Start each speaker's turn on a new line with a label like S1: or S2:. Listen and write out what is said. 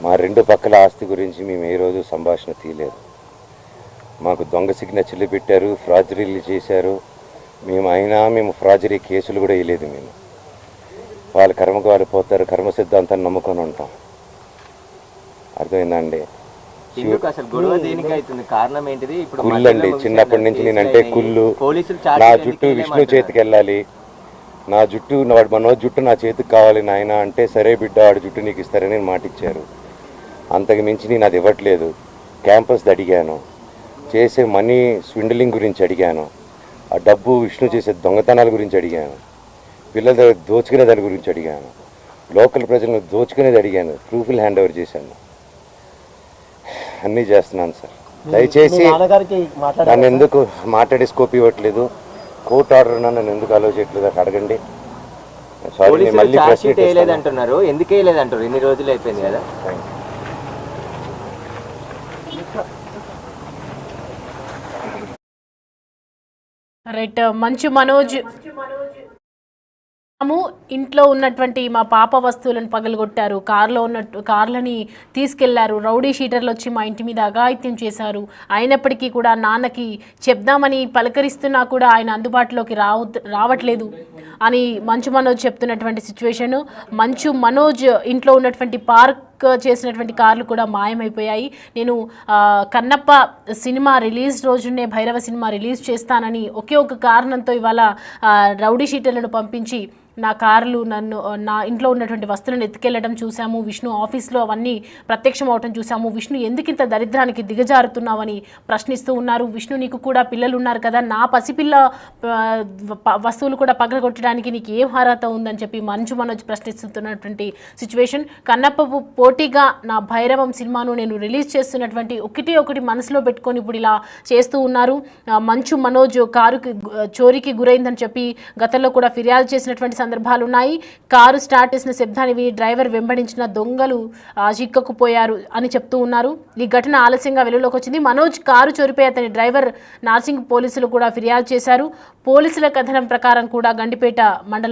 S1: మా రెండు పక్కల ఆస్తి గురించి మేము ఏ రోజు సంభాషణ తీయలేదు. మాకు దొంగ సిగ్నేచర్లు పెట్టారు, ఫ్రాజరీలు చేశారు. మేము ఫ్రాజరీ కేసులు కూడా వేయలేదు. వాళ్ళ కర్మకు వాళ్ళు పోతారు, కర్మ సిద్ధాంతాన్ని నమ్ముకొని ఉంటాం. అర్థమైందండి? కుళ్ళు అండి. చిన్నప్పటి నుంచి నేనంటే కుళ్ళు. నా జుట్టు విష్ణు చేతికి వెళ్ళాలి, నా జుట్టు మనోజ్ జుట్టు నా చేతికి కావాలి నాయన అంటే, సరే బిడ్డ వాడి జుట్టు నీకు ఇస్తారని మాటిచ్చారు. అంతకు మించి నేను అది ఇవ్వట్లేదు. క్యాంపస్ అడిగాను, చేసే మనీ స్విండలింగ్ గురించి అడిగాను, ఆ డబ్బు విష్ణు చేసే దొంగతనాల గురించి అడిగాను, పిల్లల దగ్గర దోచుకునే దాని గురించి అడిగాను, లోకల్ ప్రజలను దోచుకునేది అడిగాను, ప్రూఫ్లు హ్యాండ్ ఓవర్ చేశాను. అన్నీ చేస్తున్నాను సార్. దయచేసి నన్ను ఎందుకు మాట్లాడే స్కోప్ ఇవ్వట్లేదు, కోర్టు ఆర్డర్ నన్ను ఎందుకు అలో చేయట్లేదు అని అడగండి. సారీ, మళ్ళీ
S2: అంటున్నారు. ఎందుకు వేయలేదంటారు? ఎన్ని రోజులు అయిపోయింది కదా.
S3: రైట్. మంచు మనోజ్, ఇంట్లో ఉన్నటువంటి మా పాప వస్తువులను పగలగొట్టారు, కార్లని తీసుకెళ్లారు, రౌడీ షీటర్లు వచ్చి మా ఇంటి మీద అఘాయిత్యం చేశారు. అయినప్పటికీ కూడా నాన్నకి చెప్దామని పలకరిస్తున్నా కూడా ఆయన అందుబాటులోకి రావట్లేదు అని మంచు మనోజ్ చెప్తున్నటువంటి సిచ్యువేషను. మంచు మనోజ్ ఇంట్లో ఉన్నటువంటి పార్క్ చేసినటువంటి కార్లు కూడా మాయమైపోయాయి. నేను కన్నప్ప సినిమా రిలీజ్ రోజునే భైరవ సినిమా రిలీజ్ చేస్తానని ఒకే ఒక కారణంతో ఇవాళ రౌడీ షీటర్లను పంపించి నా కార్లు నా ఇంట్లో ఉన్నటువంటి వస్తువులను ఎత్తుకెళ్లడం చూసాము. విష్ణు ఆఫీస్లో అవన్నీ ప్రత్యక్షం అవటం చూసాము. విష్ణు ఎందుకింత దరిద్రానికి దిగజారుతున్నావని ప్రశ్నిస్తూ ఉన్నారు. విష్ణు, నీకు కూడా పిల్లలు ఉన్నారు కదా, నా పసిపిల్ల వస్తువులు కూడా పగలగొట్టడానికి నీకు ఏం అర్హత ఉందని చెప్పి మంచు మనోజ్ ప్రశ్నిస్తున్నటువంటి సిచ్యువేషన్. కన్నప్ప పోటీగా నా భైరవం సినిమాను నేను రిలీజ్ చేస్తున్నటువంటి ఒకటి మనసులో పెట్టుకొని ఇప్పుడు ఇలా చేస్తూ ఉన్నారు. మంచు మనోజ్ కారుకి చోరీకి గురైందని చెప్పి గతంలో కూడా ఫిర్యాదు చేసినటువంటి సందర్భాలు ఉన్నాయి. కారు స్టార్ట్ చేసిన శబ్దాన్ని విని డ్రైవర్ వెంబడించిన దొంగలు చిక్కకుపోయారు అని చెప్తూ ఉన్నారు. ఈ ఘటన ఆలస్యంగా వెలుగులోకి వచ్చింది. మనోజ్ కారు చోరీపై అతని డ్రైవర్ నార్సింగ్ పోలీసులు కూడా ఫిర్యాదు చేశారు. పోలీసుల కథనం ప్రకారం కూడా గండిపేట మండలం